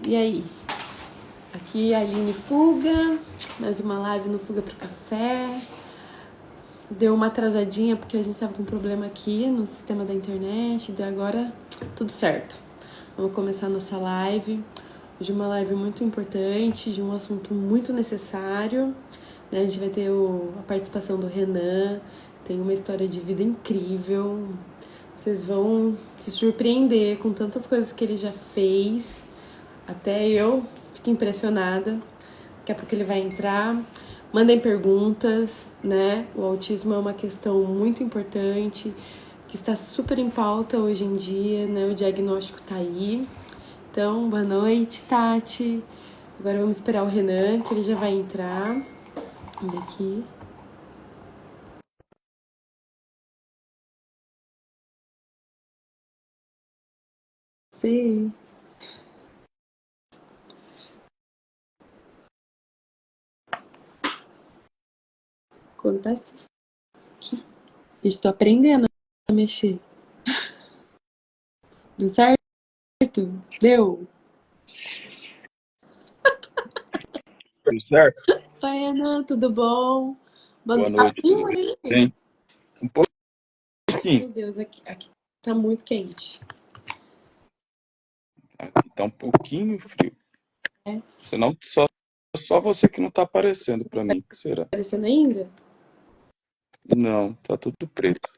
E aí? Aqui é a Aline Fuga, mais uma live no Fuga pro Café. Deu uma atrasadinha porque a gente tava com um problema aqui no sistema da internet, e agora tudo certo. Vamos começar a nossa live. Hoje uma live muito importante, de um assunto muito necessário. A gente vai ter a participação do Renan, tem uma história de vida incrível. Vocês vão se surpreender com tantas coisas que ele já fez. Até eu fico impressionada. Daqui a pouco ele vai entrar. Mandem perguntas, né? O autismo é uma questão muito importante, que está super em pauta hoje em dia, né? O diagnóstico tá aí. Então, boa noite, Tati. Agora vamos esperar o Renan, que ele já vai entrar. Vamos ver aqui. Sim. Acontece aqui. Estou aprendendo a mexer. Deu certo? Deu? Tudo certo? Oi, Renan, tudo bom? Boa Tá noite, tudo frio aí? bem? Um pouquinho. Meu Deus, aqui tá muito quente. Aqui tá um pouquinho frio. É? Senão, só você que não tá aparecendo pra mim. O que será? Aparecendo ainda? Não, tá tudo preto.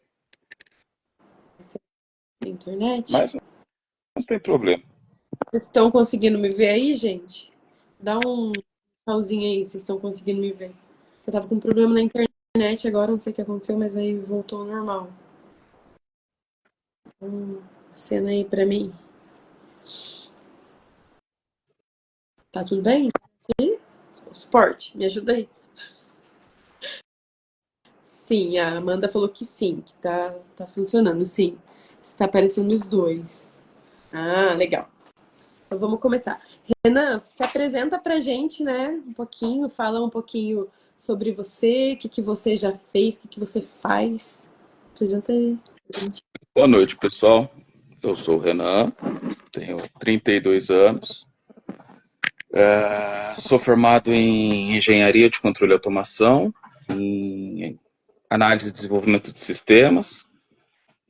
Na internet? Mas não tem problema. Vocês estão conseguindo me ver aí, gente? Dá um pauzinho aí, vocês estão conseguindo me ver. Eu tava com um problema na internet agora, não sei o que aconteceu, mas aí voltou ao normal. Cena aí pra mim. Tá tudo bem? Suporte, me ajuda aí. Sim, a Amanda falou que sim, que tá funcionando, sim. Está aparecendo os dois. Ah, legal. Então vamos começar. Renan, se apresenta pra gente, né? Um pouquinho, fala um pouquinho sobre você, o que você já fez, o que você faz. Apresenta aí. Boa noite, pessoal. Eu sou o Renan, tenho 32 anos. Sou formado em Engenharia de Controle e Automação, em Análise e Desenvolvimento de Sistemas.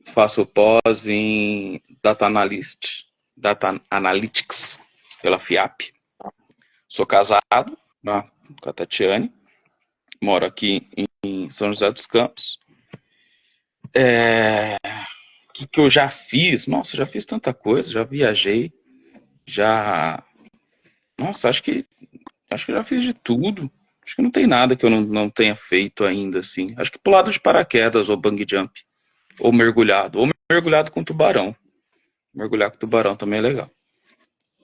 Faço pós em Data Analytics pela FIAP. Sou casado, né, com a Tatiane. Moro aqui em São José dos Campos. O que eu já fiz? Nossa, já fiz tanta coisa, já viajei, já. Nossa, acho que já fiz de tudo. Acho que não tem nada que eu não tenha feito ainda, assim. Acho que pulado de paraquedas, ou bungee jump, ou mergulhado com tubarão. Mergulhar com tubarão também é legal.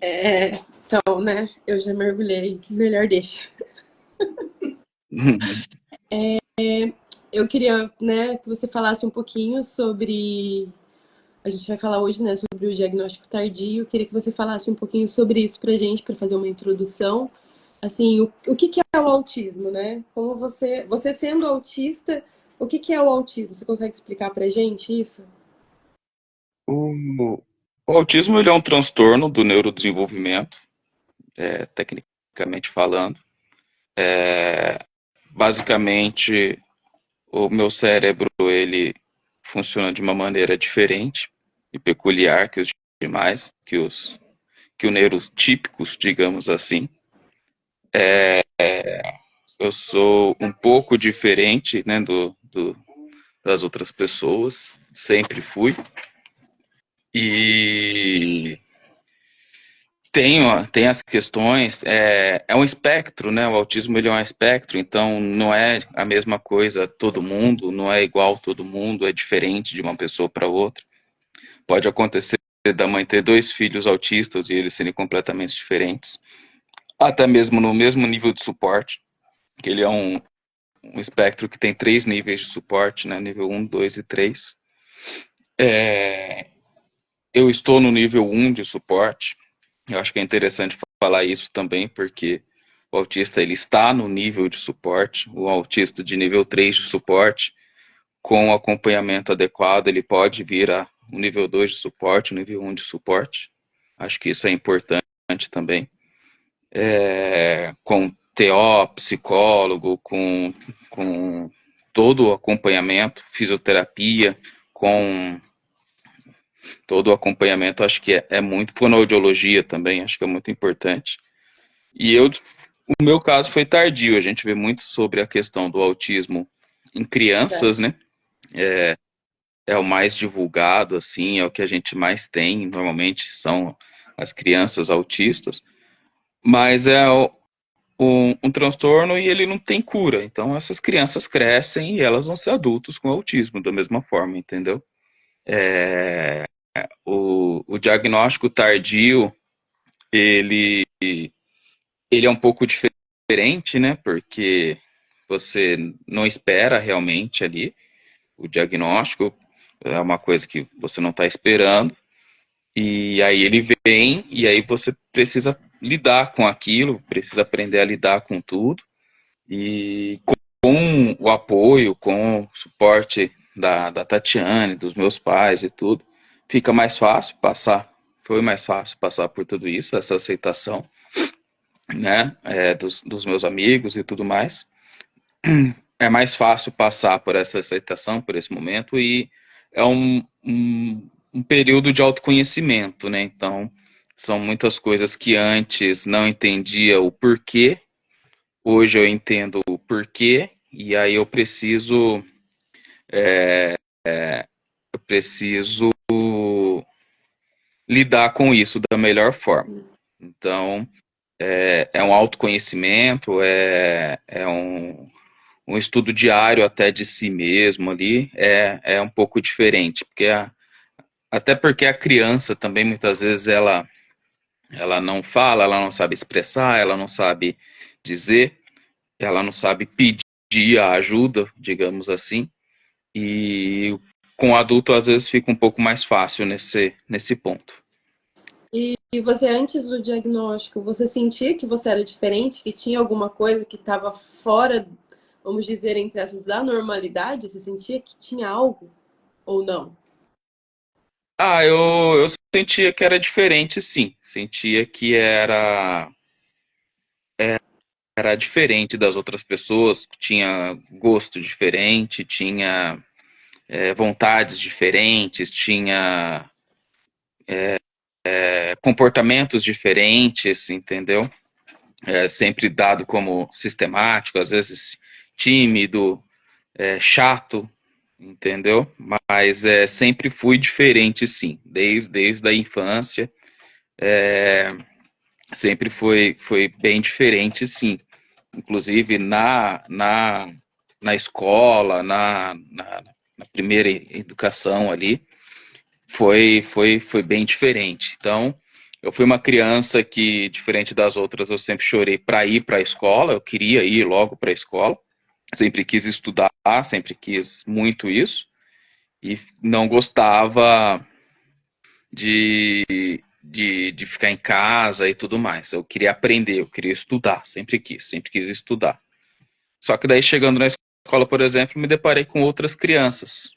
Então, né? Eu já mergulhei. Melhor deixa. Eu queria, né, que você falasse um pouquinho sobre. A gente vai falar hoje, né, sobre o diagnóstico tardio. Eu queria que você falasse um pouquinho sobre isso pra gente, para fazer uma introdução. Assim, o que é o autismo, né? Como você sendo autista, o que é o autismo? Você consegue explicar pra gente isso? O, o autismo ele é um transtorno do neurodesenvolvimento, tecnicamente falando. Basicamente, o meu cérebro ele funciona de uma maneira diferente e peculiar que os demais, que os neurotípicos, digamos assim. Eu sou um pouco diferente, né, das outras pessoas, sempre fui. E tem as questões, é um espectro, né? O autismo ele é um espectro, então não é a mesma coisa todo mundo, não é igual todo mundo, é diferente de uma pessoa para outra. Pode acontecer da mãe ter dois filhos autistas e eles serem completamente diferentes, até mesmo no mesmo nível de suporte, que ele é um espectro que tem três níveis de suporte, né? Nível um, 2 e 3. Eu estou no nível um de suporte. Eu acho que é interessante falar isso também, porque o autista ele está no nível de suporte. O autista de nível 3 de suporte, com o acompanhamento adequado, ele pode vir a o nível 2 de suporte, o nível um de suporte. Acho que isso é importante importante também, com TO, psicólogo, com todo o acompanhamento, fisioterapia, com todo o acompanhamento, acho que é muito, fonoaudiologia também, acho que é muito importante. E o meu caso foi tardio, a gente vê muito sobre a questão do autismo em crianças, Verdade. né? É o mais divulgado, assim, é o que a gente mais tem, normalmente são as crianças autistas, mas um transtorno e ele não tem cura. Então essas crianças crescem e elas vão ser adultos com autismo da mesma forma, entendeu? O diagnóstico tardio, ele, ele é um pouco diferente, né? Porque você não espera realmente ali o diagnóstico, é uma coisa que você não está esperando. E aí ele vem e aí você precisa lidar com aquilo, precisa aprender a lidar com tudo. E com o apoio, com o suporte da Tatiane, dos meus pais e tudo, fica mais fácil passar. Foi mais fácil passar por tudo isso, essa aceitação, né, dos meus amigos e tudo mais. É mais fácil passar por essa aceitação, por esse momento, e é um período de autoconhecimento, né? Então, são muitas coisas que antes não entendia o porquê, hoje eu entendo o porquê, e aí eu preciso lidar com isso da melhor forma. Então, é um autoconhecimento, um estudo diário até de si mesmo ali, é um pouco diferente, porque até porque a criança também muitas vezes ela não fala, ela não sabe expressar, ela não sabe dizer, ela não sabe pedir a ajuda, digamos assim, e com o adulto às vezes fica um pouco mais fácil nesse ponto. E você, antes do diagnóstico, você sentia que você era diferente, que tinha alguma coisa que estava fora, vamos dizer, entre aspas, da normalidade? Você sentia que tinha algo ou não? Eu sentia que era diferente, sim. Sentia que era diferente das outras pessoas, tinha gosto diferente, tinha vontades diferentes, tinha comportamentos diferentes, entendeu? Sempre dado como sistemático, às vezes tímido, chato, entendeu? Mas sempre fui diferente, sim, desde a infância, sempre foi bem diferente, sim. Inclusive na escola, na primeira educação ali, foi bem diferente. Então, eu fui uma criança que, diferente das outras, eu sempre chorei para ir para a escola, eu queria ir logo para a escola, sempre quis estudar, sempre quis muito isso, e não gostava de ficar em casa e tudo mais. Eu queria aprender, eu queria estudar, sempre quis estudar. Só que daí, chegando na escola, por exemplo, me deparei com outras crianças.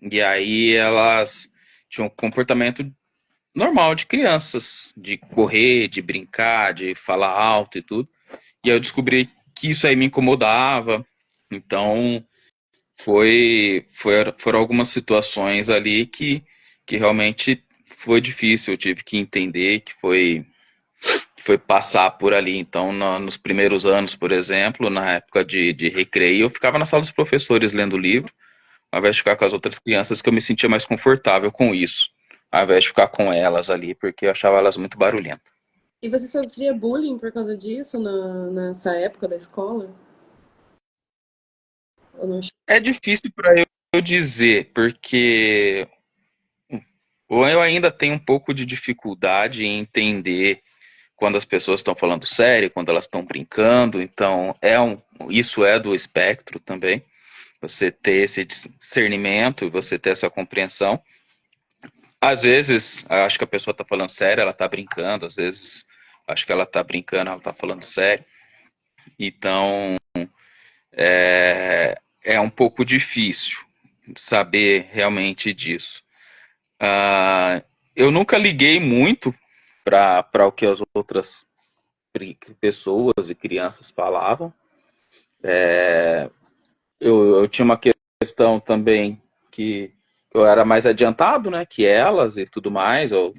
E aí elas tinham um comportamento normal de crianças, de correr, de brincar, de falar alto e tudo. E aí eu descobri que isso aí me incomodava. Então, foram algumas situações ali que realmente foi difícil. Eu tive que entender que foi passar por ali. Então, nos primeiros anos, por exemplo, na época de recreio, eu ficava na sala dos professores lendo livro, ao invés de ficar com as outras crianças, que eu me sentia mais confortável com isso, ao invés de ficar com elas ali, porque eu achava elas muito barulhentas. E você sofria bullying por causa disso nessa época da escola? Ou não? É difícil para eu dizer, porque eu ainda tenho um pouco de dificuldade em entender quando as pessoas estão falando sério, quando elas estão brincando. Então, isso é do espectro também. Você ter esse discernimento e você ter essa compreensão. Às vezes, eu acho que a pessoa está falando sério, ela está brincando. Às vezes, acho que ela está brincando, ela está falando sério. Então, é um pouco difícil saber realmente disso. Eu nunca liguei muito para o que as outras pessoas e crianças falavam. Eu tinha uma questão também que eu era mais adiantado, né, que elas e tudo mais. Eu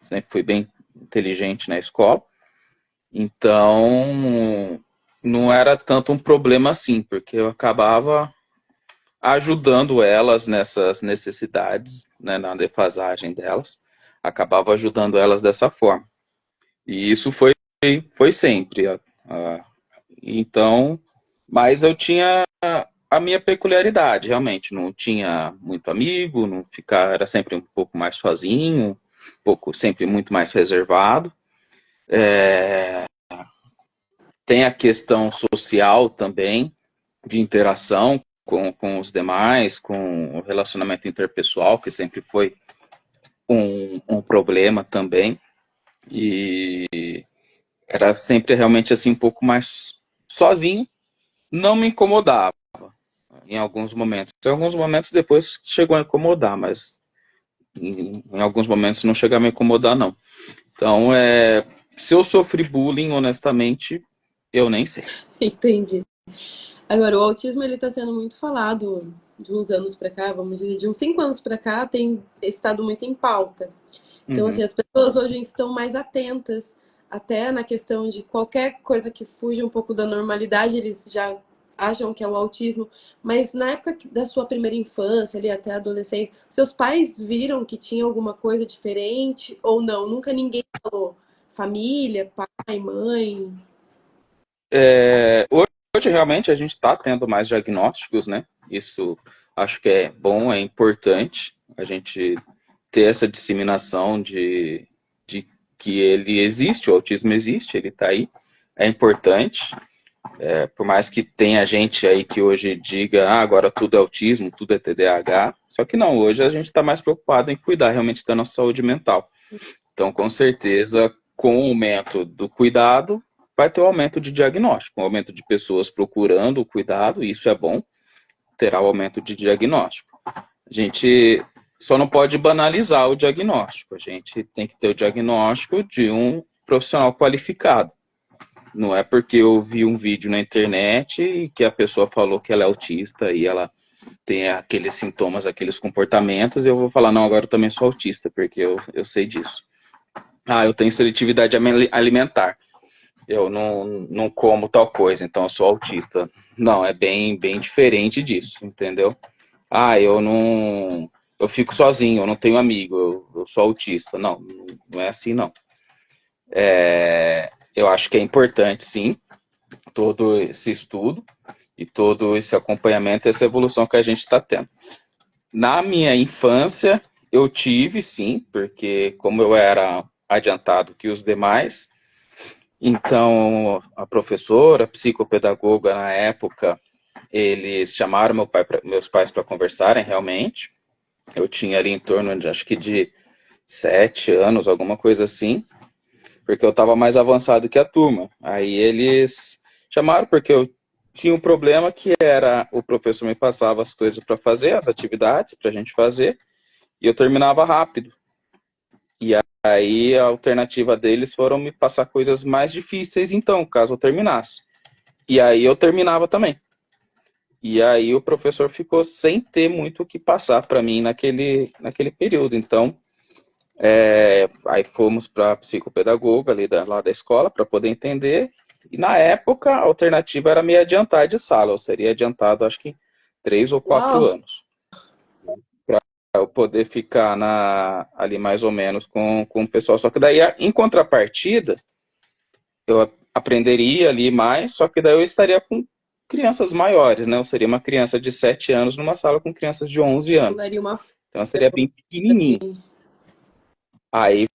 sempre fui bem inteligente na escola. Então, não era tanto um problema assim, porque eu acabava ajudando elas nessas necessidades, né, na defasagem delas, acabava ajudando elas dessa forma. E isso foi sempre. Então, mas eu tinha a minha peculiaridade, realmente. Não tinha muito amigo, não ficar, era sempre um pouco mais sozinho, um pouco, sempre muito mais reservado. Tem a questão social também, de interação com os demais, com o relacionamento interpessoal, que sempre foi um problema também. E era sempre realmente assim um pouco mais sozinho, não me incomodava em alguns momentos. Em alguns momentos depois chegou a incomodar, mas em alguns momentos não chega a me incomodar, não. Então, se eu sofri bullying, honestamente, eu nem sei. Entendi. Agora, o autismo ele está sendo muito falado de uns anos para cá, vamos dizer, de uns 5 anos para cá, tem estado muito em pauta. Então, assim, Uhum. as pessoas hoje estão mais atentas, até na questão de qualquer coisa que fuja um pouco da normalidade, eles já acham que é o autismo. Mas na época da sua primeira infância, ali até a adolescência, seus pais viram que tinha alguma coisa diferente ou não? Nunca ninguém falou? Família, pai, mãe? Hoje realmente a gente está tendo mais diagnósticos, né? Isso acho que é bom, é importante a gente ter essa disseminação de que ele existe, o autismo existe, ele está aí, é importante. Por mais que tenha gente aí que hoje diga, agora tudo é autismo, tudo é TDAH, só que não, hoje a gente está mais preocupado em cuidar realmente da nossa saúde mental. Então, com certeza, com o aumento do cuidado, vai ter o aumento de diagnóstico, o aumento de pessoas procurando o cuidado, e isso é bom, terá o aumento de diagnóstico. A gente só não pode banalizar o diagnóstico, a gente tem que ter o diagnóstico de um profissional qualificado. Não é porque eu vi um vídeo na internet e que a pessoa falou que ela é autista e ela tem aqueles sintomas, aqueles comportamentos, eu vou falar, não, agora eu também sou autista, porque eu sei disso. Eu tenho seletividade alimentar. Eu não como tal coisa, então eu sou autista. Não, é bem diferente disso, entendeu? Eu não. Eu fico sozinho, eu não tenho amigo, eu sou autista. Não, não é assim, não. Eu acho que é importante, sim, todo esse estudo e todo esse acompanhamento, essa evolução que a gente está tendo. Na minha infância, eu tive, sim, porque como eu era adiantado que os demais, então a professora, a psicopedagoga na época, eles chamaram meus pais para conversarem realmente. Eu tinha ali em torno de, acho que de 7 anos, alguma coisa assim, porque eu estava mais avançado que a turma. Aí eles chamaram porque eu tinha um problema que era o professor me passava as coisas para fazer, as atividades para a gente fazer, e eu terminava rápido. E aí a alternativa deles foram me passar coisas mais difíceis, então, caso eu terminasse. E aí eu terminava também. E aí o professor ficou sem ter muito o que passar para mim naquele período. Então, aí fomos para a psicopedagoga lá da escola para poder entender. E na época a alternativa era me adiantar de sala. Eu seria adiantado, acho que 3 ou 4 Uau! anos. Para eu poder ficar ali mais ou menos com o pessoal. Só que daí, em contrapartida, eu aprenderia ali mais, só que daí eu estaria com crianças maiores, né? Eu seria uma criança de 7 anos numa sala com crianças de 11 anos. Daria uma. Então eu seria bem pequenininho. Aí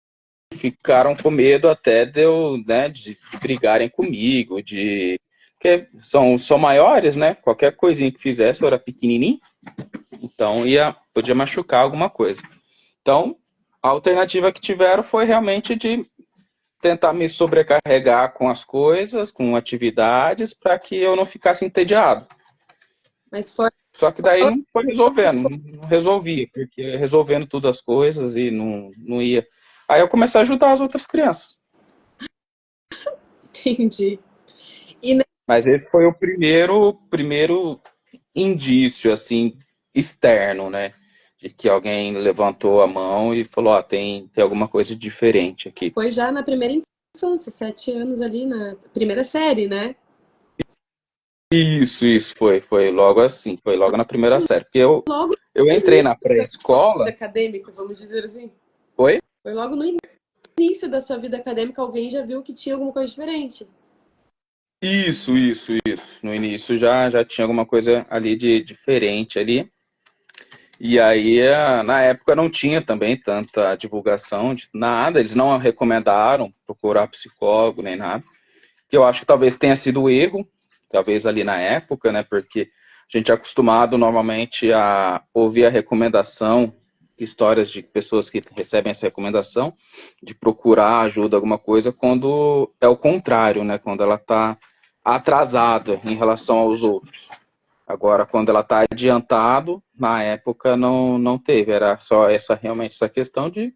ficaram com medo até né, de brigarem comigo, porque são maiores, né? Qualquer coisinha que fizesse eu era pequenininho, então podia machucar alguma coisa. Então, a alternativa que tiveram foi realmente de tentar me sobrecarregar com as coisas, com atividades, para que eu não ficasse entediado. Mas fora. Só que daí não foi resolvendo, não resolvia, porque resolvendo todas as coisas e não ia. Aí eu comecei a ajudar as outras crianças. Entendi. E né, Mas esse foi o primeiro indício, assim, externo, né? De que alguém levantou a mão e falou, ó, tem alguma coisa diferente aqui. foi já na primeira infância, 7 anos ali na primeira série, né? Isso, foi logo assim, foi logo na primeira série. Porque eu, Logo eu no entrei início na da sua vida pré-escola, acadêmica, vamos dizer assim. foi? Foi logo no início da sua vida acadêmica, alguém já viu que tinha alguma coisa diferente. Isso. No início já tinha alguma coisa ali de diferente ali. E aí, na época não tinha também tanta divulgação de nada, eles não recomendaram procurar psicólogo nem nada, que eu acho que talvez tenha sido erro, talvez ali na época, né, porque a gente é acostumado normalmente a ouvir a recomendação, histórias de pessoas que recebem essa recomendação, de procurar ajuda, alguma coisa, quando é o contrário, né, quando ela está atrasada em relação aos outros. Agora, quando ela está adiantado, na época não teve, era só realmente essa questão de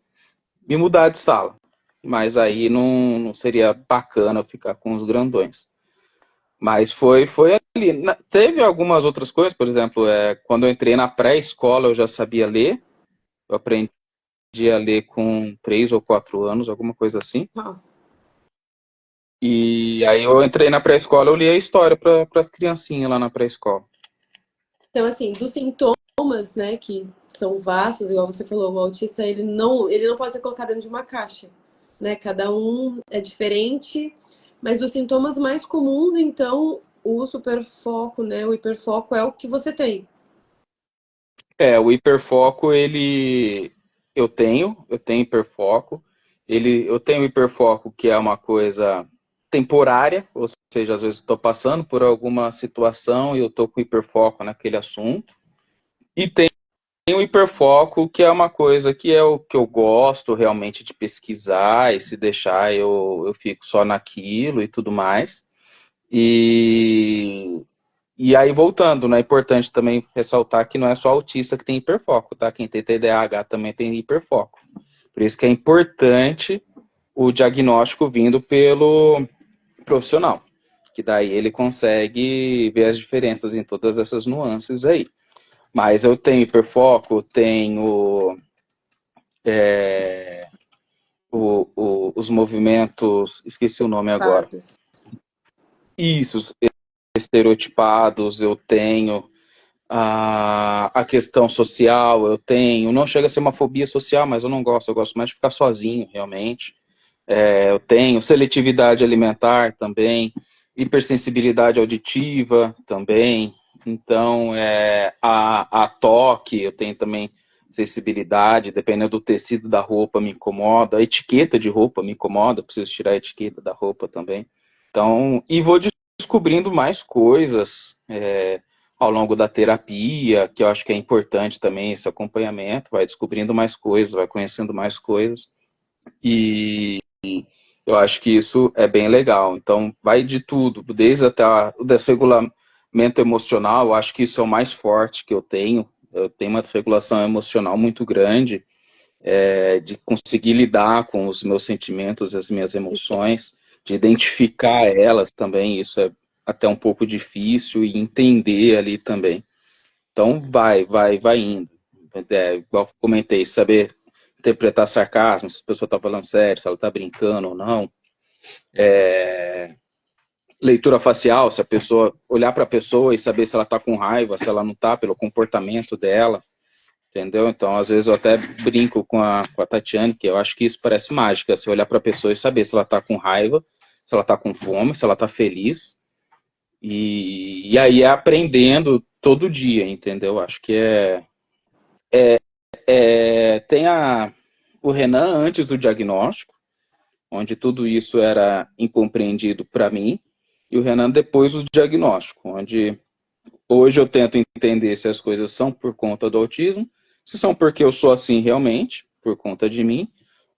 me mudar de sala. Mas aí não seria bacana eu ficar com os grandões. Mas foi ali. Teve algumas outras coisas, por exemplo, quando eu entrei na pré-escola eu já sabia ler, eu aprendi a ler com 3 ou 4 anos, alguma coisa assim. Ó, E aí eu entrei na pré-escola, eu li a história para as criancinhas lá na pré-escola. então, assim, dos sintomas, né, que são vastos, igual você falou, o autista, ele não pode ser colocado dentro de uma caixa, né? Cada um é diferente, mas dos sintomas mais comuns, então, o superfoco, né, o hiperfoco é o que você tem. O hiperfoco, eu tenho hiperfoco. Eu tenho hiperfoco que é uma coisa temporária, ou seja, às vezes estou passando por alguma situação e eu estou com hiperfoco naquele assunto. E tem o hiperfoco que é uma coisa que é o que eu gosto realmente de pesquisar e se deixar eu fico só naquilo e tudo mais. E e aí, voltando, né, é importante também ressaltar que não é só autista que tem hiperfoco, tá? Quem tem TDAH também tem hiperfoco. Por isso que é importante o diagnóstico vindo pelo profissional, que daí ele consegue ver as diferenças em todas essas nuances aí. Mas eu tenho hiperfoco, tenho os movimentos, esqueci o nome agora. Pardos. Isso, estereotipados, eu tenho a questão social, eu tenho, não chega a ser uma fobia social, mas eu não gosto, eu gosto mais de ficar sozinho, realmente. Eu tenho seletividade alimentar também, hipersensibilidade auditiva também, então a toque, eu tenho também sensibilidade, dependendo do tecido da roupa me incomoda, a etiqueta de roupa me incomoda, preciso tirar a etiqueta da roupa também. Então, e vou descobrindo mais coisas ao longo da terapia, que eu acho que é importante também esse acompanhamento, vai descobrindo mais coisas, vai conhecendo mais coisas, e eu acho que isso é bem legal. Então, vai de tudo, desde até o desregulamento emocional, eu acho que isso é o mais forte que eu tenho. Eu tenho uma desregulação emocional muito grande, de conseguir lidar com os meus sentimentos, as minhas emoções, de identificar elas também. Isso é até um pouco difícil e entender ali também. Então, vai indo. Igual eu comentei, saber interpretar sarcasmo, se a pessoa está falando sério, se ela está brincando ou não. Leitura facial, se a pessoa olhar para a pessoa e saber se ela está com raiva, se ela não está, pelo comportamento dela, entendeu? Então, às vezes eu até brinco com a Tatiane, que eu acho que isso parece mágica, se olhar para a pessoa e saber se ela está com raiva, se ela está com fome, se ela está feliz. E aí é aprendendo todo dia, entendeu? Acho que tem o Renan antes do diagnóstico, onde tudo isso era incompreendido para mim, e o Renan depois do diagnóstico, onde hoje eu tento entender se as coisas são por conta do autismo, se são porque eu sou assim realmente, por conta de mim,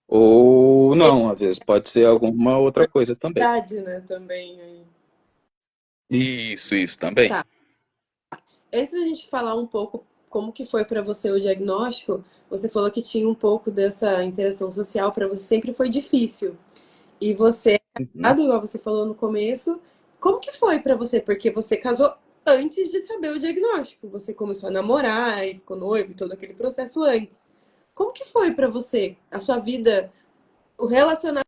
ou não, às vezes pode ser alguma outra coisa também. Verdade, né, também. Aí. Isso também. Tá. Antes da gente falar um pouco como que foi para você o diagnóstico? Você falou que tinha um pouco dessa interação social, para você sempre foi difícil. E você é Uhum. casado, igual você falou no começo. Como que foi para você? Porque você casou antes de saber o diagnóstico. Você começou a namorar e ficou noivo, todo aquele processo antes. Como que foi para você? A sua vida, o relacionamento,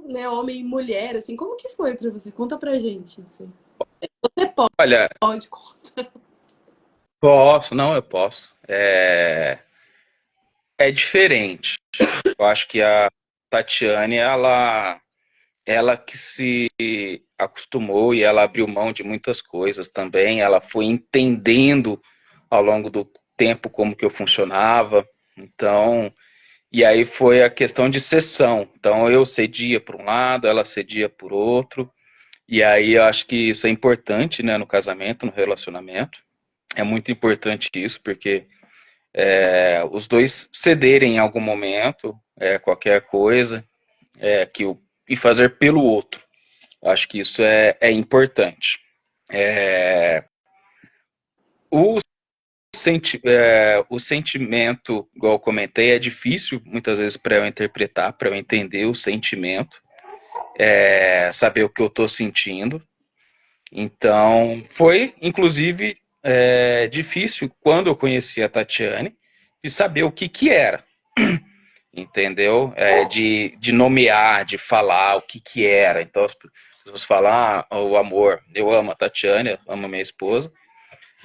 né, homem e mulher, assim, como que foi para você? Conta pra gente, assim. Você Olha, pode contar. posso, não, eu posso. É diferente. Eu acho que a Tatiane, ela que se acostumou e ela abriu mão de muitas coisas também. Ela foi entendendo ao longo do tempo como que eu funcionava. Então, e aí foi a questão de cessão. Então eu cedia por um lado, ela cedia por outro. E aí eu acho que isso é importante, né, no casamento, no relacionamento. É muito importante isso, porque os dois cederem em algum momento, qualquer coisa, que o, e fazer pelo outro. Eu acho que isso é importante. O, o sentimento, igual eu comentei, é difícil muitas vezes para eu interpretar, para eu entender o sentimento, saber o que eu estou sentindo. Então, foi, inclusive, difícil quando eu conheci a Tatiane de saber o que que era, entendeu? De nomear, de falar o que que era. Então, as pessoas falam, o amor, eu amo a Tatiane, eu amo a minha esposa.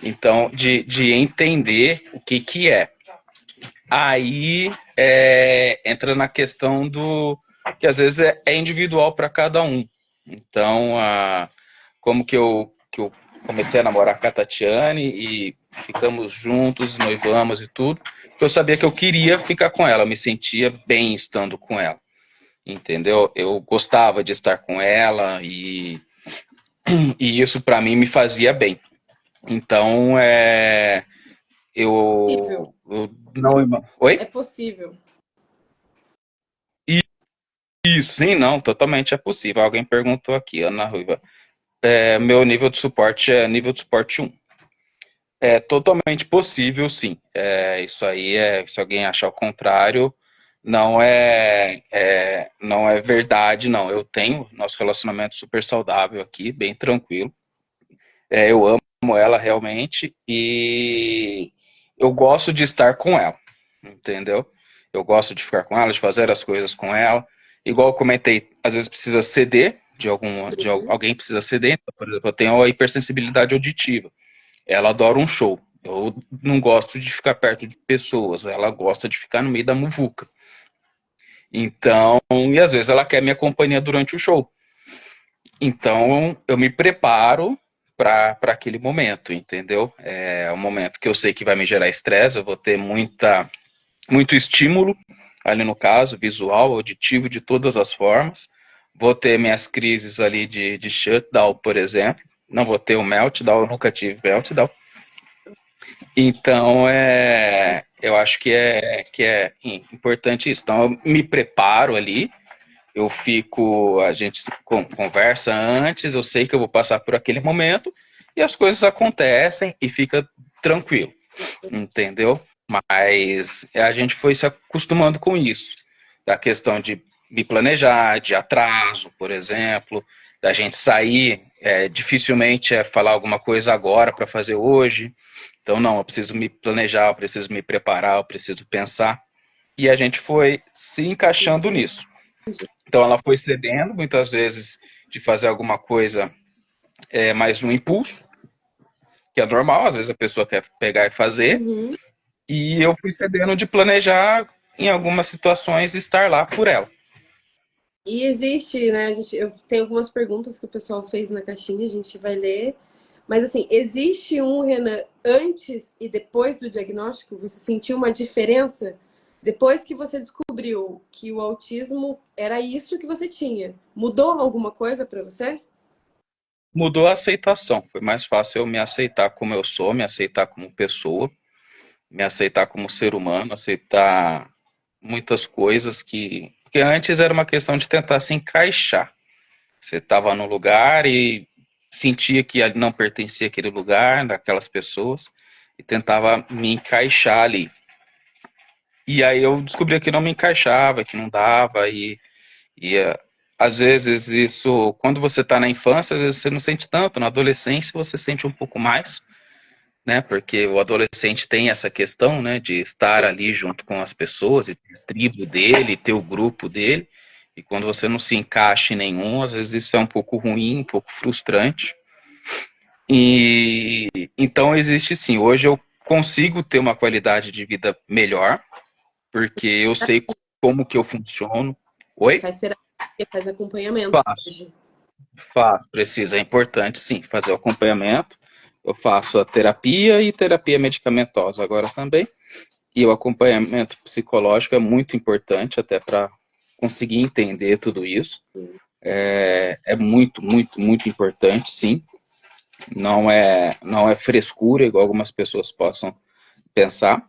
Então, de entender o que que é. Aí entra na questão do que às vezes é individual para cada um. Então, como que eu comecei a namorar com a Tatiane e ficamos juntos, noivamos e tudo, porque eu sabia que eu queria ficar com ela, eu me sentia bem estando com ela, entendeu? Eu gostava de estar com ela e isso para mim me fazia bem. Então, Possível. eu não. Oi? É possível. Isso, sim, não, totalmente é possível. Alguém perguntou aqui, Ana Ruiva. Meu nível de suporte é nível de suporte 1. É totalmente possível, sim. Isso aí se alguém achar o contrário, não é verdade, não. Eu tenho nosso relacionamento super saudável aqui, bem tranquilo. Eu amo ela realmente e eu gosto de estar com ela, entendeu? Eu gosto de ficar com ela, de fazer as coisas com ela. Igual eu comentei, às vezes precisa ceder Uhum. alguém precisa ceder. Então, por exemplo, eu tenho a hipersensibilidade auditiva. Ela adora um show. Eu não gosto de ficar perto de pessoas. Ela gosta de ficar no meio da muvuca. Então, e às vezes ela quer minha companhia durante o show. Então, eu me preparo para aquele momento, entendeu? É um momento que eu sei que vai me gerar estresse, eu vou ter muito estímulo, ali no caso, visual, auditivo, de todas as formas. Vou ter minhas crises ali de shutdown, por exemplo. Não vou ter o meltdown, eu nunca tive meltdown. Então, eu acho que é importante isso. Então, eu me preparo ali, a gente conversa antes, eu sei que eu vou passar por aquele momento e as coisas acontecem e fica tranquilo, entendeu? Mas a gente foi se acostumando com isso, da questão de me planejar, de atraso, por exemplo, da gente sair, dificilmente falar alguma coisa agora para fazer hoje. Então, não, eu preciso me planejar, eu preciso me preparar, eu preciso pensar. E a gente foi se encaixando Entendi. nisso. Então ela foi cedendo, muitas vezes, de fazer alguma coisa mais no impulso, que é normal, às vezes a pessoa quer pegar e fazer, Uhum. e eu fui cedendo de planejar, em algumas situações, estar lá por ela. E existe, né? Eu tenho algumas perguntas que o pessoal fez na caixinha, a gente vai ler. Mas assim, existe um, Renan, antes e depois do diagnóstico? Você sentiu uma diferença? Depois que você descobriu que o autismo era isso que você tinha, mudou alguma coisa para você? Mudou a aceitação, foi mais fácil eu me aceitar como eu sou, me aceitar como pessoa, me aceitar como ser humano, aceitar muitas coisas que. Porque antes era uma questão de tentar se encaixar. Você estava no lugar e sentia que não pertencia àquele lugar, daquelas pessoas. e tentava me encaixar ali. E aí eu descobri que não me encaixava, que não dava, e às vezes isso, quando você está na infância, às vezes você não sente tanto, na adolescência você sente um pouco mais, né? Porque o adolescente tem essa questão, né, de estar ali junto com as pessoas, e ter a tribo dele, ter o grupo dele, e quando você não se encaixa em nenhum, às vezes isso é um pouco ruim, um pouco frustrante. E então existe sim, hoje eu consigo ter uma qualidade de vida melhor, porque eu sei como que eu funciono. Você Oi? faz terapia, faz acompanhamento Faço. hoje. Faço, precisa, é importante sim, fazer o acompanhamento. Eu faço a terapia e terapia medicamentosa agora também. E o acompanhamento psicológico é muito importante até para conseguir entender tudo isso. É muito, muito, muito importante, sim. Não é frescura, igual algumas pessoas possam pensar.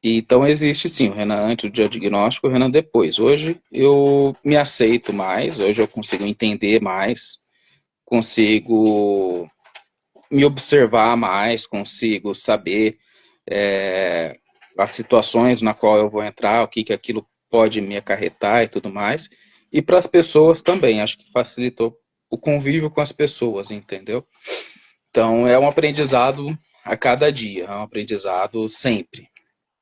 E, então existe sim o Renan antes do diagnóstico, o Renan depois. Hoje eu me aceito mais, hoje eu consigo entender mais, consigo me observar mais, consigo saber é, as situações na qual eu vou entrar, o que, que aquilo pode me acarretar e tudo mais. E para as pessoas também, acho que facilitou o convívio com as pessoas, entendeu? Então é um aprendizado a cada dia, é um aprendizado sempre.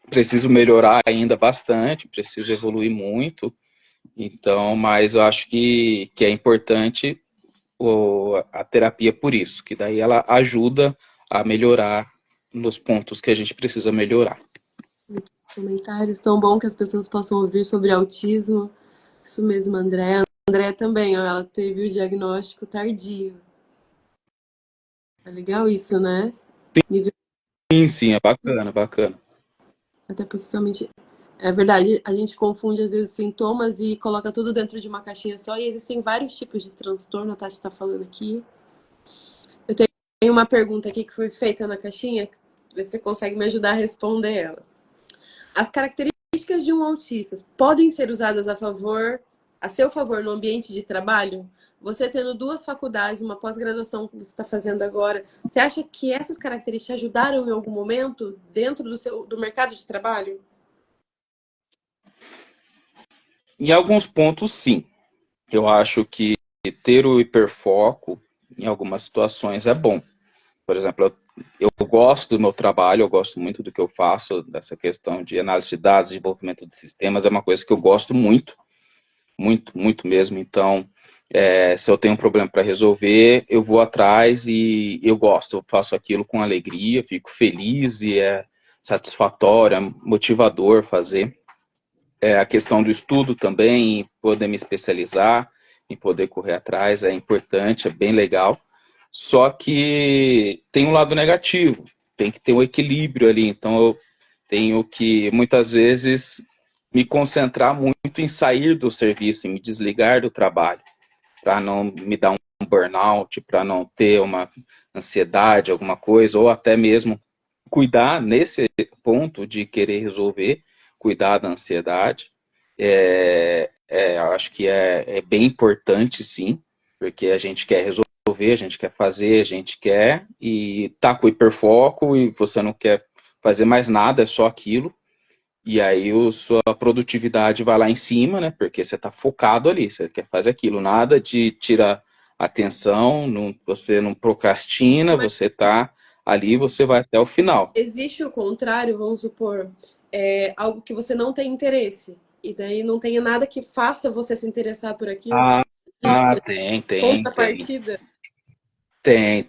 Preciso melhorar ainda bastante, preciso evoluir muito, então, mas eu acho que é importante a terapia por isso, que daí ela ajuda a melhorar nos pontos que a gente precisa melhorar. Comentários tão bom que as pessoas possam ouvir sobre autismo. Isso mesmo, André. André também, ó, ela teve o diagnóstico tardio. É legal isso, né? Nível, Sim, sim, é bacana, bacana. até porque somente. É verdade, a gente confunde às vezes sintomas e coloca tudo dentro de uma caixinha só, e existem vários tipos de transtorno, a Tati está falando aqui. Eu tenho uma pergunta aqui que foi feita na caixinha, vê se você consegue me ajudar a responder ela. As características de um autista podem ser usadas a seu favor no ambiente de trabalho? Você tendo duas faculdades, uma pós-graduação que você está fazendo agora, você acha que essas características ajudaram em algum momento dentro do mercado de trabalho? Em alguns pontos, sim. Eu acho que ter o hiperfoco em algumas situações é bom. Por exemplo, eu gosto do meu trabalho, eu gosto muito do que eu faço, dessa questão de análise de dados, desenvolvimento de sistemas, é uma coisa que eu gosto muito, muito, muito mesmo. Então, se eu tenho um problema para resolver, eu vou atrás e eu gosto, eu faço aquilo com alegria, fico feliz e é satisfatório, é motivador fazer. A questão do estudo também, poder me especializar, em poder correr atrás, é importante, é bem legal. Só que tem um lado negativo, tem que ter um equilíbrio ali. Então eu tenho que, muitas vezes, me concentrar muito em sair do serviço, em me desligar do trabalho, para não me dar um burnout, para não ter uma ansiedade, alguma coisa, ou até mesmo cuidar nesse ponto de querer resolver, cuidar da ansiedade. Eu acho que é bem importante, sim, porque a gente quer resolver, a gente quer fazer, a gente quer, e tá com hiperfoco e você não quer fazer mais nada, é só aquilo. E aí sua produtividade vai lá em cima, né? Porque você está focado ali, você quer fazer aquilo, nada de tirar atenção, não, você não procrastina, Mas você está ali, você vai até o final. existe o contrário, vamos supor, algo que você não tem interesse, e daí não tenha nada que faça você se interessar por aquilo. Ah, Existe tem, tem, tem, contrapartida. tem.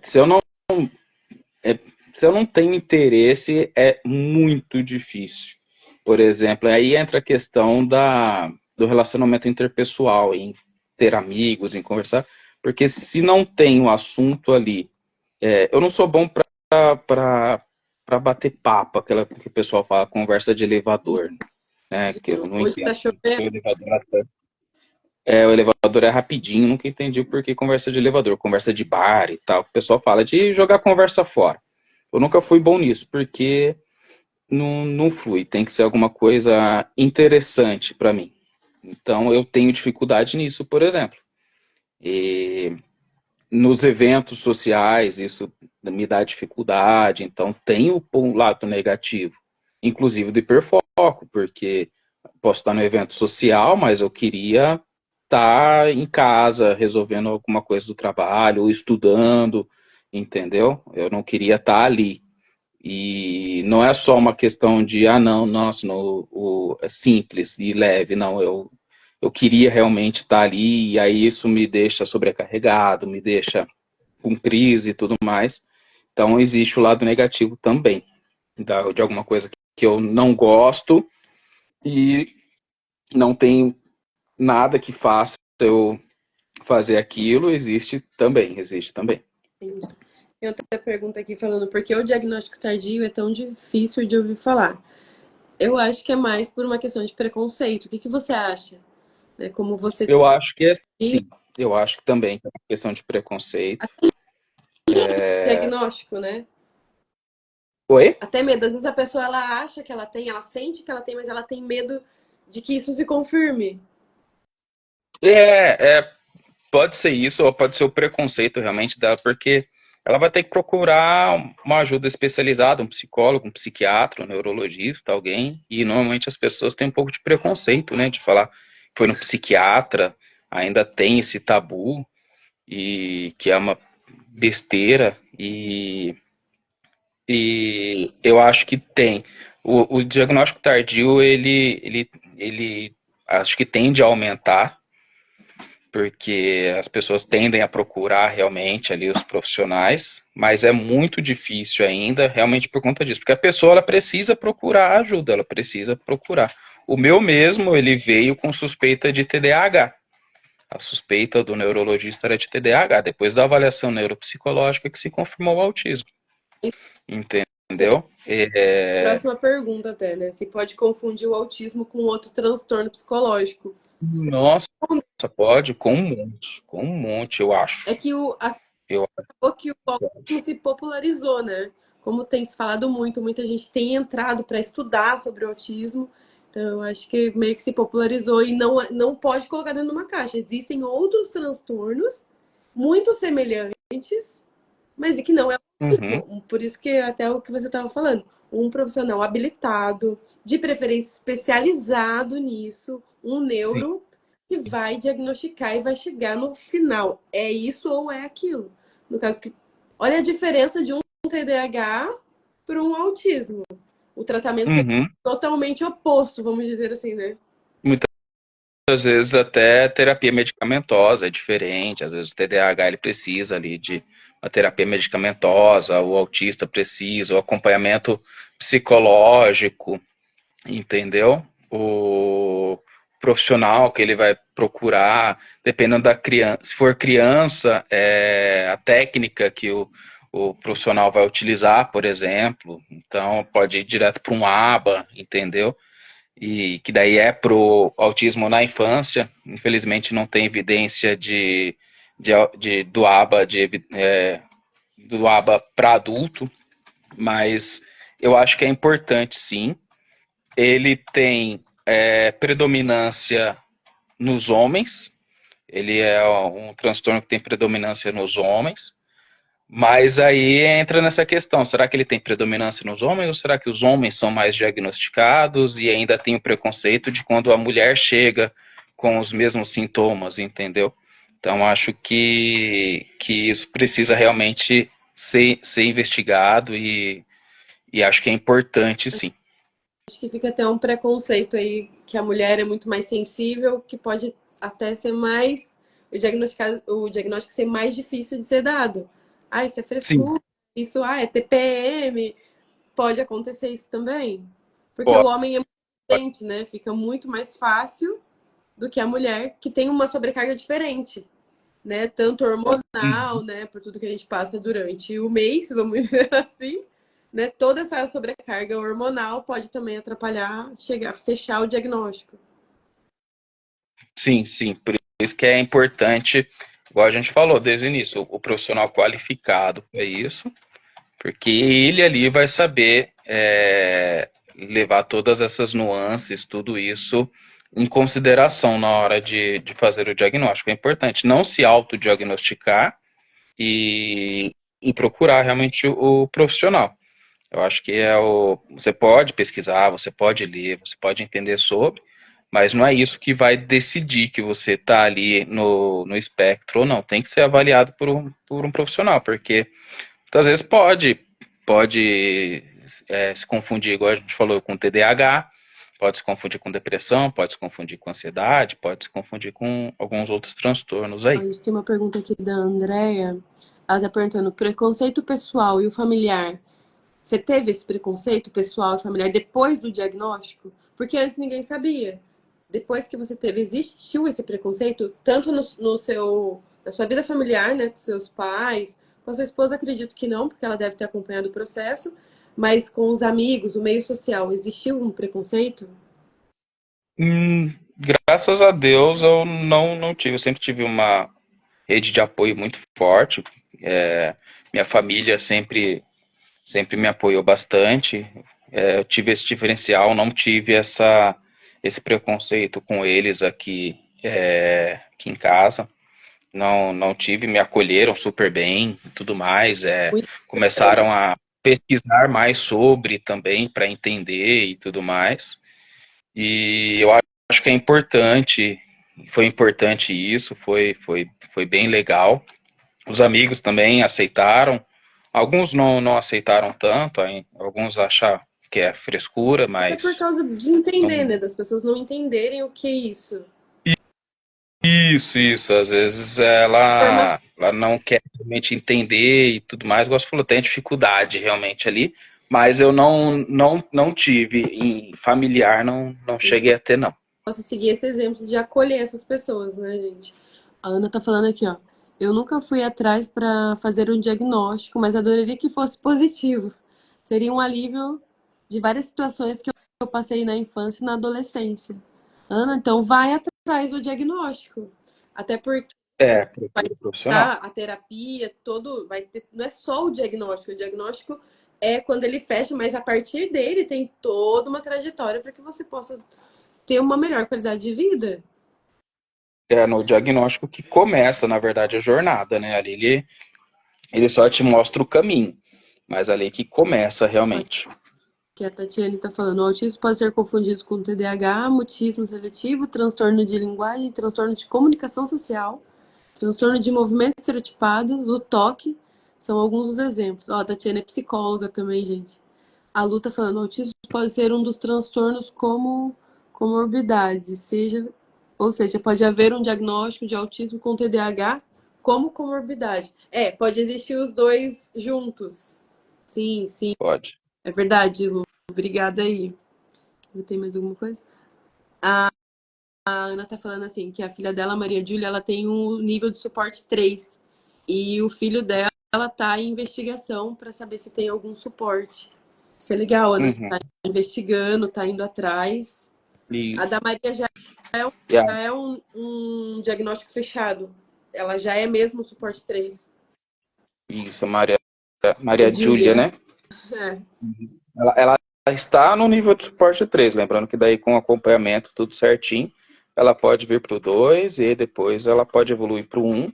É, se eu não tenho interesse, é muito difícil. Por exemplo, aí entra a questão do relacionamento interpessoal, em ter amigos, em conversar, porque se não tem o assunto ali, eu não sou bom para bater papo, aquela que o pessoal fala, conversa de elevador, né? Que eu não Hoje está entendo porque chovendo. o elevador é rapidinho, nunca entendi por que conversa de elevador, conversa de bar e tal. O pessoal fala de jogar conversa fora. Eu nunca fui bom nisso, porque não flui. Tem que ser alguma coisa interessante para mim. Então eu tenho dificuldade nisso, por exemplo. E nos eventos sociais, isso me dá dificuldade, então tem um lado negativo, inclusive do hiperfoco, porque posso estar no evento social, mas eu queria estar em casa resolvendo alguma coisa do trabalho ou estudando, entendeu? Eu não queria estar ali. E não é só uma questão de, ah, não, nossa, no, é simples e leve, não, eu queria realmente estar ali, e aí isso me deixa sobrecarregado, me deixa com crise e tudo mais. Então existe o lado negativo também, de alguma coisa que eu não gosto e não tem nada que faça eu fazer aquilo, existe também. Entendi. Tem outra pergunta aqui falando por que o diagnóstico tardio é tão difícil de ouvir falar. Eu acho que é mais por uma questão de preconceito. O que que você acha? Né? Como você Eu acho que é tem sim, eu acho que também é uma questão de preconceito. diagnóstico, né? Oi? Até medo. Às vezes a pessoa ela acha que ela tem, ela sente que ela tem, mas ela tem medo de que isso se confirme. Pode ser isso, ou pode ser o preconceito realmente dela, porque ela vai ter que procurar uma ajuda especializada, um psicólogo, um psiquiatra, um neurologista, alguém, e normalmente as pessoas têm um pouco de preconceito, né, de falar que foi no psiquiatra, ainda tem esse tabu, e que é uma besteira, e eu acho que tem. O diagnóstico tardio, ele acho que tende a aumentar, porque as pessoas tendem a procurar realmente ali os profissionais, mas é muito difícil ainda, realmente por conta disso, porque a pessoa ela precisa procurar ajuda, ela precisa procurar. O meu mesmo, ele veio com suspeita de TDAH. A suspeita do neurologista era de TDAH, depois da avaliação neuropsicológica que se confirmou o autismo. Entendeu? Próxima pergunta até, né? Se pode confundir o autismo com outro transtorno psicológico. Nossa, pode, com um monte, eu acho. É que Eu acabou que o autismo se popularizou, né? Como tem se falado muito, muita gente tem entrado para estudar sobre o autismo. Então, eu acho que meio que se popularizou e não pode colocar dentro de uma caixa. Existem outros transtornos muito semelhantes, mas que não é o Uhum, autismo. Por isso que até o que você estava falando, um profissional habilitado, de preferência especializado nisso, um sim. neuro que vai diagnosticar e vai chegar no final. É isso ou é aquilo? No caso que, olha a diferença de um TDAH para um autismo. O tratamento seria Uhum. totalmente oposto, vamos dizer assim, né? Às vezes até terapia medicamentosa é diferente, às vezes o TDAH ele precisa ali de uma terapia medicamentosa, o autista precisa, o acompanhamento psicológico, entendeu? O profissional que ele vai procurar, dependendo da criança, se for criança, a técnica que o profissional vai utilizar, por exemplo, então pode ir direto para um ABA, entendeu? E que daí é pro autismo na infância. Infelizmente não tem evidência do ABA do ABA para adulto, mas eu acho que é importante sim. Ele tem predominância nos homens. Ele é um transtorno que tem predominância nos homens. Mas aí entra nessa questão: será que ele tem predominância nos homens ou será que os homens são mais diagnosticados e ainda tem o preconceito de quando a mulher chega com os mesmos sintomas, entendeu? Então acho que isso precisa realmente ser investigado e acho que é importante sim. Acho que fica até um preconceito aí que a mulher é muito mais sensível, que pode até ser mais o diagnóstico ser mais difícil de ser dado. Ah, isso é Sim, frescura, isso é TPM, pode acontecer isso também. Porque o pode. homem é muito diferente, né? Fica muito mais fácil do que a mulher, que tem uma sobrecarga diferente, né? Tanto hormonal, Uhum. né? Por tudo que a gente passa durante o mês, vamos dizer assim, né? Toda essa sobrecarga hormonal pode também atrapalhar, chegar, fechar o diagnóstico. Sim, sim. Por isso que é importante, igual a gente falou desde o início, o profissional qualificado para isso. Porque ele ali vai saber levar todas essas nuances, tudo isso em consideração na hora de fazer o diagnóstico. É importante não se autodiagnosticar, e procurar realmente o profissional. Eu acho que você pode pesquisar, você pode ler, você pode entender sobre, mas não é isso que vai decidir que você está ali no espectro ou não. Tem que ser avaliado por um profissional, porque muitas vezes pode se confundir, igual a gente falou, com TDAH, pode se confundir com depressão, pode se confundir com ansiedade, pode se confundir com alguns outros transtornos A aí. gente tem uma pergunta aqui da Andrea. Ela está perguntando: preconceito pessoal e o familiar. Você teve esse preconceito pessoal e familiar depois do diagnóstico? Porque antes ninguém sabia. Depois que você teve, existiu esse preconceito, tanto na sua vida familiar, né, com seus pais, com a sua esposa, acredito que não, porque ela deve ter acompanhado o processo, mas com os amigos, o meio social, existiu um preconceito? Graças a Deus eu não tive, eu sempre tive uma rede de apoio muito forte. Minha família sempre me apoiou bastante. Eu tive esse diferencial, não tive esse preconceito com eles aqui em casa. Não tive, me acolheram super bem e tudo mais. Muito importante. Começaram a pesquisar mais sobre também para entender e tudo mais. E eu acho que é importante, foi importante isso, foi bem legal. Os amigos também aceitaram. Alguns não aceitaram tanto, hein? Alguns acham que é frescura, Até por mas causa de entender, não. né? Das pessoas não entenderem o que é isso. Isso. Às vezes ela não quer realmente entender e tudo mais. Igual você falou, tem dificuldade realmente ali, mas eu não tive em familiar, não A gente cheguei a ter, não. possa seguir esse exemplo de acolher essas pessoas, né, gente? A Ana tá falando aqui, ó. Eu nunca fui atrás para fazer um diagnóstico, mas adoraria que fosse positivo. Seria um alívio de várias situações que eu passei na infância e na adolescência. Ana, então vai atrás do diagnóstico. Até porque Procura profissional. tá, a terapia, todo vai ter, não é só o diagnóstico é quando ele fecha, mas a partir dele tem toda uma trajetória para que você possa ter uma melhor qualidade de vida. É no diagnóstico que começa, na verdade, a jornada, né? Ali ele só te mostra o caminho, mas ali que começa realmente. Que a Tatiane está falando, o autismo pode ser confundido com TDAH, mutismo seletivo, transtorno de linguagem, transtorno de comunicação social, transtorno de movimento estereotipado, do toque, são alguns dos exemplos. Ó, a Tatiane é psicóloga também, gente. A Lu tá falando, o autismo pode ser um dos transtornos como comorbidades, ou seja, pode haver um diagnóstico de autismo com TDAH como comorbidade. Pode existir os dois juntos. Sim, sim, Pode. é verdade, Lu. Obrigada aí. Tem mais alguma coisa? A Ana tá falando assim, que a filha dela, a Maria Júlia, ela tem um nível de suporte 3. E o filho dela tá em investigação para saber se tem algum suporte. Isso é legal, Ana. Você Uhum. tá investigando, tá indo atrás. A da Isso. Maria E a- já é um diagnóstico fechado. Ela já é mesmo suporte 3. Isso, Maria Maria Júlia, Júlia. né? É. Ela está no nível de suporte 3, lembrando que daí com acompanhamento, tudo certinho, ela pode vir para o 2 e depois ela pode evoluir para o 1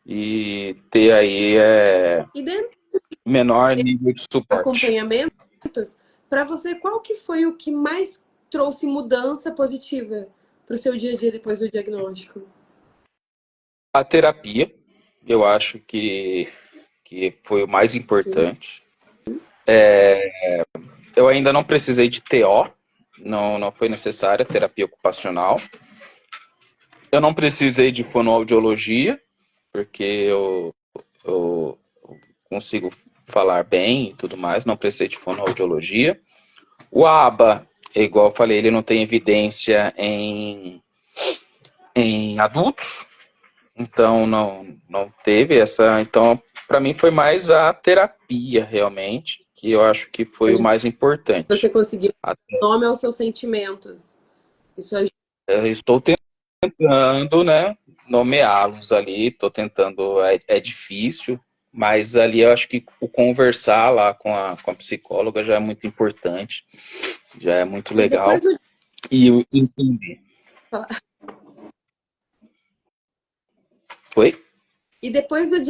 e ter aí E dentro menor nível de do suporte. acompanhamento, para você, qual que foi o que mais trouxe mudança positiva para o seu dia a dia depois do diagnóstico? A terapia, eu acho que foi o mais Sim. importante. Eu ainda não precisei de TO, não foi necessária terapia ocupacional. Eu não precisei de fonoaudiologia, porque eu consigo falar bem e tudo mais, não precisei de fonoaudiologia. O ABA, igual eu falei, ele não tem evidência em adultos, então não teve essa. Então, para mim, foi mais a terapia, realmente, que eu acho que foi o Onde mais importante. você conseguiu nome aos seus sentimentos. Isso ajuda. Eu estou tentando, né, nomeá-los ali, estou tentando, é difícil, mas ali eu acho que o conversar lá com a psicóloga já é muito importante, já é muito E depois legal. do, E eu entender. Foi? e depois do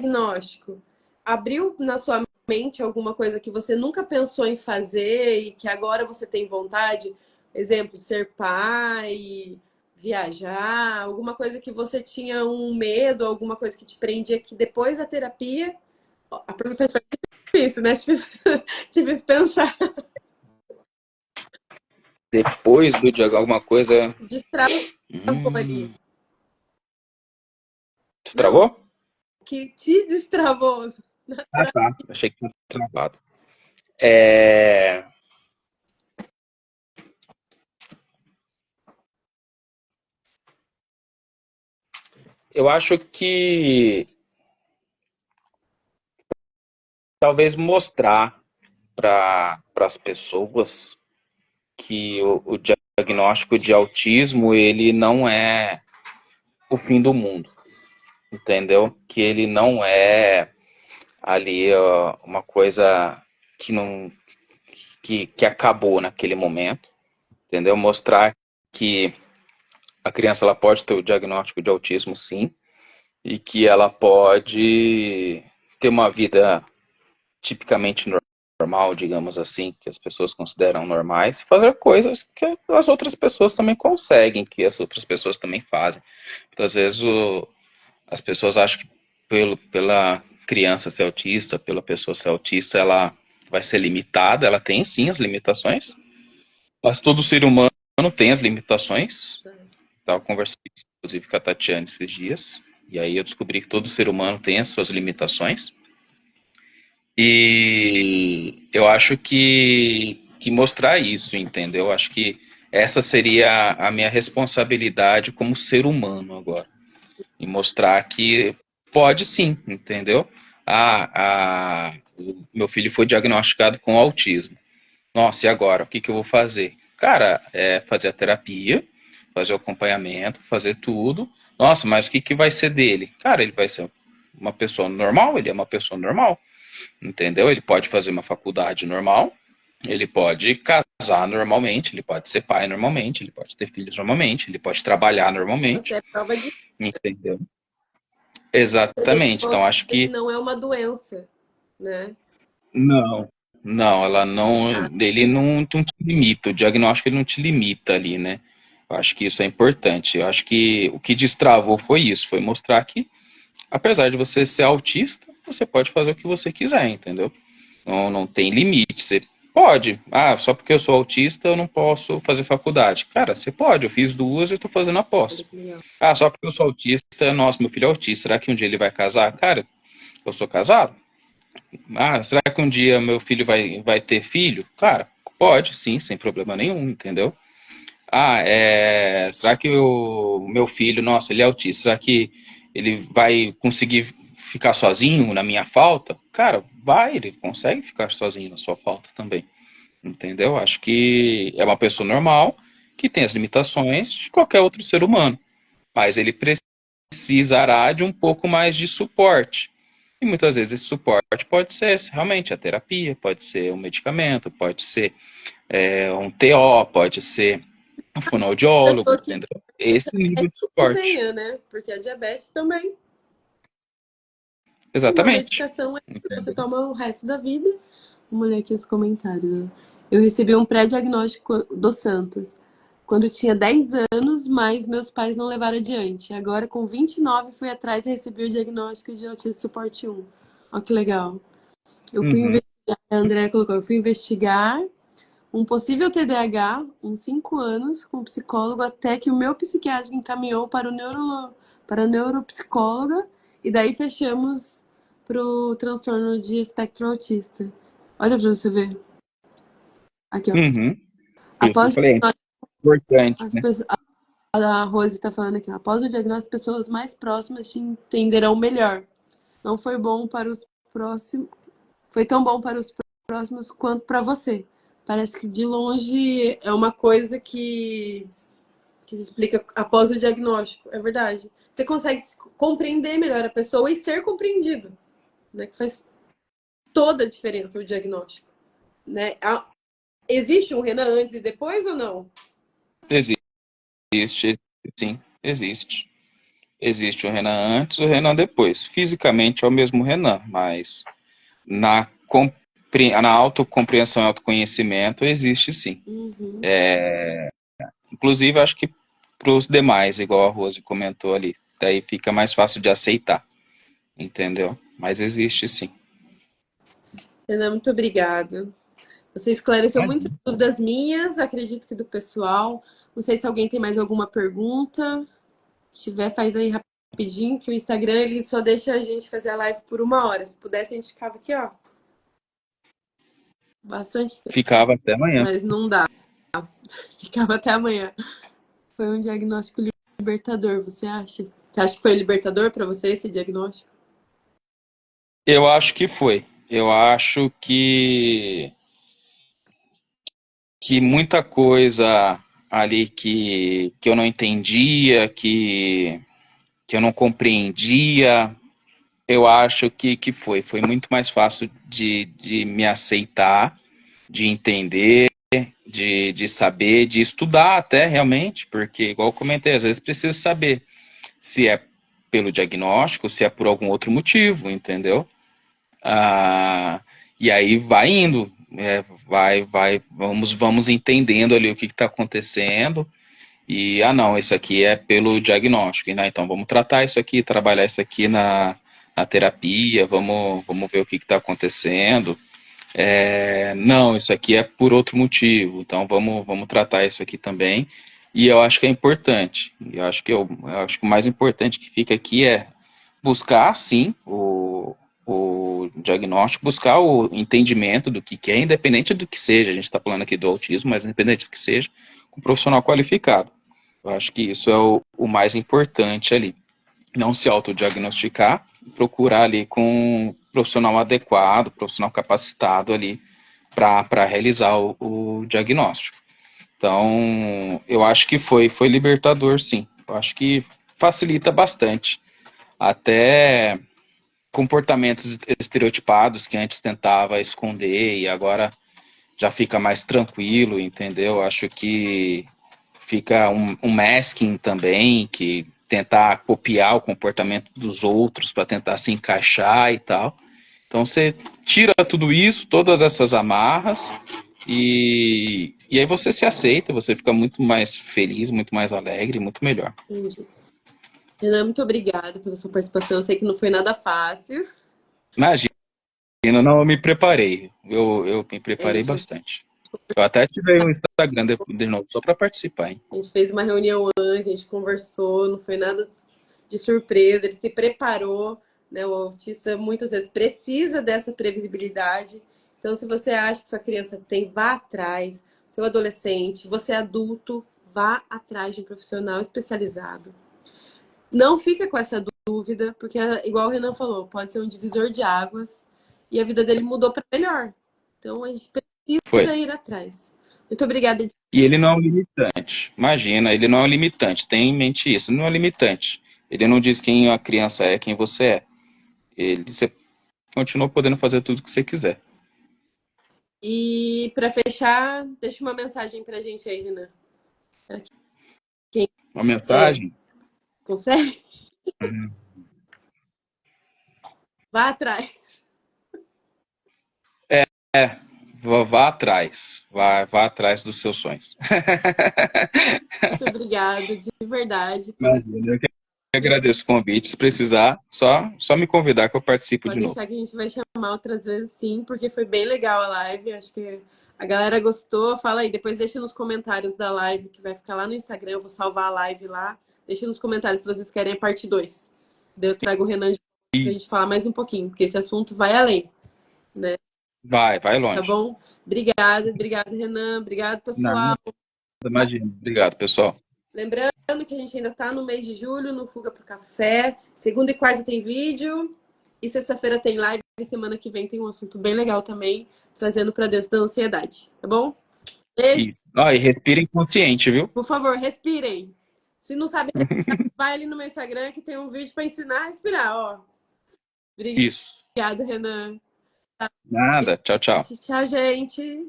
diagnóstico, abriu na sua mente alguma coisa que você nunca pensou em fazer e que agora você tem vontade? Exemplo, ser pai, viajar, alguma coisa que você tinha um medo, alguma coisa que te prendia, que depois da terapia. A pergunta foi difícil, né? Tive que pensar. Depois do diagnóstico, alguma coisa. Destravou ali. Hum, Não, destravou? que te destravou. Ah, tá. Achei que tinha travado. É, eu acho que talvez mostrar para as pessoas que o diagnóstico de autismo ele não é o fim do mundo, entendeu? Que ele não é ali ó, uma coisa que não que acabou naquele momento, entendeu? Mostrar que a criança ela pode ter o diagnóstico de autismo, sim, e que ela pode ter uma vida tipicamente normal, digamos assim, que as pessoas consideram normais, fazer coisas que as outras pessoas também conseguem, que as outras pessoas também fazem. Muitas vezes as pessoas acham que pela criança ser autista, pela pessoa ser autista, ela vai ser limitada, ela tem sim as limitações, mas todo ser humano tem as limitações. Estava conversando, inclusive, com a Tatiane esses dias, e aí eu descobri que todo ser humano tem as suas limitações. E eu acho que mostrar isso, entendeu? Eu acho que essa seria a minha responsabilidade como ser humano agora. E mostrar que pode sim, entendeu? O meu filho foi diagnosticado com autismo. Nossa, e agora? O que, que eu vou fazer? Cara, é fazer a terapia, fazer o acompanhamento, fazer tudo. Nossa, mas o que, que vai ser dele? Cara, ele vai ser uma pessoa normal, ele é uma pessoa normal, entendeu? Ele pode fazer uma faculdade normal, ele pode casar normalmente, ele pode ser pai normalmente, ele pode ter filhos normalmente, ele pode trabalhar Você normalmente, é prova de entendeu? que Exatamente. Então acho que não é uma doença, né? não, não, ela não, Ah, ele não te limita, o diagnóstico ele não te limita ali, né? Eu acho que isso é importante. Eu acho que o que destravou foi isso, foi mostrar que, apesar de você ser autista, você pode fazer o que você quiser, entendeu? Não, não tem limite. Você pode. Ah, só porque eu sou autista eu não posso fazer faculdade. Cara, você pode. Eu fiz duas e estou fazendo a pós. olha que legal. Ah, só porque eu sou autista, nossa, meu filho é autista. Será que um dia ele vai casar? Cara, eu sou casado. Ah, será que um dia meu filho vai ter filho? Cara, pode, sim, sem problema nenhum, entendeu? Ah, será que o meu filho, nossa, ele é autista, será que ele vai conseguir ficar sozinho na minha falta? Cara, vai, ele consegue ficar sozinho na sua falta também, entendeu? Acho que é uma pessoa normal, que tem as limitações de qualquer outro ser humano, mas ele precisará de um pouco mais de suporte. E muitas vezes esse suporte pode ser realmente a terapia, pode ser um medicamento, pode ser um TO, pode ser um fonoaudiólogo, Pessoa que entendeu? Esse nível de não suporte. tenha, né? Porque a diabetes também, uma Exatamente. medicação é que você Entendeu? toma o resto da vida. Vamos ler aqui os comentários. Eu recebi um pré-diagnóstico do Santos quando eu tinha 10 anos, mas meus pais não levaram adiante. Agora, com 29, fui atrás e recebi o diagnóstico de autismo suporte 1. Olha que legal. Eu fui Uhum. investigar, a Andrea colocou, eu fui investigar um possível TDAH, uns 5 anos, com um psicólogo, até que o meu psiquiatra encaminhou para a neuropsicóloga, e daí fechamos para o transtorno de espectro autista. Olha para você ver. Aqui, ó. Uhum. Por isso que eu Após o falei, é importante, as né? pessoas, a Rose está falando aqui, ó, após o diagnóstico, pessoas mais próximas te entenderão melhor. Não foi bom para os próximos, foi tão bom para os próximos quanto para você. Parece que de longe é uma coisa que se explica após o diagnóstico. É verdade. Você consegue compreender melhor a pessoa e ser compreendido, né? Que faz toda a diferença o diagnóstico, né? Existe um Renan antes e depois ou não? Existe, sim, existe. Existe o Renan antes e o Renan depois. Fisicamente é o mesmo Renan, mas na autocompreensão e autoconhecimento existe sim. Uhum. Inclusive, acho que para os demais, igual a Rose comentou ali. Daí fica mais fácil de aceitar, entendeu? Mas existe sim. Renan, muito obrigada. Você esclareceu muitas Imagina. dúvidas minhas, acredito que do pessoal. Não sei se alguém tem mais alguma pergunta. Se tiver, faz aí rapidinho, que o Instagram ele só deixa a gente fazer a live por 1 hora. Se pudesse, a gente ficava aqui, ó, bastante tempo, Ficava até amanhã. mas não dá. Ficava até amanhã. Foi um diagnóstico libertador, você acha? Você acha que foi libertador para você esse diagnóstico? Eu acho que foi. Eu acho que muita coisa ali que eu não entendia, que eu não compreendia, eu acho que foi. Foi muito mais fácil de me aceitar, de entender, de saber, de estudar até realmente, porque, igual eu comentei, às vezes precisa saber se é pelo diagnóstico, se é por algum outro motivo, entendeu? Ah, e aí vai indo, vamos entendendo ali o que está acontecendo. E, não, isso aqui é pelo diagnóstico, né? Então vamos tratar isso aqui, trabalhar isso aqui na terapia, vamos ver o que está acontecendo. Não, isso aqui é por outro motivo, então vamos tratar isso aqui também. E eu acho que é importante. Eu acho que o mais importante que fica aqui é buscar, sim, o diagnóstico, buscar o entendimento do que é, independente do que seja. A gente está falando aqui do autismo, mas independente do que seja, com um profissional qualificado. Eu acho que isso é o mais importante ali. Não se autodiagnosticar, procurar ali com um profissional adequado, profissional capacitado ali para realizar o diagnóstico. Então, eu acho que foi libertador, sim. Eu acho que facilita bastante. Até comportamentos estereotipados que antes tentava esconder e agora já fica mais tranquilo, entendeu? Acho que fica um masking também, que tentar copiar o comportamento dos outros para tentar se encaixar e tal. Então você tira tudo isso, todas essas amarras, e aí você se aceita, você fica muito mais feliz, muito mais alegre, muito melhor. Entendi. Renan, muito obrigada pela sua participação. Eu sei que não foi nada fácil. Imagina, não, eu me preparei, eu me A preparei gente, bastante. Eu até tive um Instagram de novo, só para participar, hein? a gente fez uma reunião antes, a gente conversou, não foi nada de surpresa, ele se preparou, né? O autista muitas vezes precisa dessa previsibilidade. Então, se você acha que sua criança tem, vá atrás. Seu adolescente, você é adulto, vá atrás de um profissional especializado. Não fica com essa dúvida, porque, igual o Renan falou, pode ser um divisor de águas e a vida dele mudou para melhor. Então, a gente Foi. precisa ir atrás. Muito obrigada. E ele não é um limitante. Imagina, ele não é um limitante. Tenha em mente isso. Ele não é limitante. Ele não diz quem a criança é, quem você é. Você continua podendo fazer tudo que você quiser. E para fechar, deixa uma mensagem para a gente aí, Renan. Pra quem Uma mensagem? consegue, vá atrás. É, vá atrás. Vá atrás dos seus sonhos. Muito obrigada, de verdade. Imagina, eu que agradeço o convite. Se precisar, só me convidar que eu participo Pode de novo. deixar que a gente vai chamar outras vezes, sim, porque foi bem legal a live. Acho que a galera gostou. Fala aí, depois deixa nos comentários da live, que vai ficar lá no Instagram. Eu vou salvar a live lá. Deixa nos comentários se vocês querem a parte 2. Daí eu trago o Renan pra gente Isso. falar mais um pouquinho, porque esse assunto vai além, né? Vai Tá longe. bom? Obrigada, obrigada, Renan. Obrigado, pessoal. Nada, imagina. Obrigado, pessoal. Lembrando que a gente ainda está no mês de julho, no Fuga pro Café. Segunda e quarta tem vídeo. E sexta-feira tem live. E semana que vem tem um assunto bem legal também, trazendo para dentro da ansiedade. Tá bom? Beijo. Isso. Ó, e respirem consciente, viu? Por favor, respirem. Se não sabe respirar, vai ali no meu Instagram que tem um vídeo para ensinar a respirar. Ó. Isso. Obrigada, Renan. Nada. Tchau, tchau. Tchau, gente.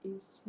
Isso.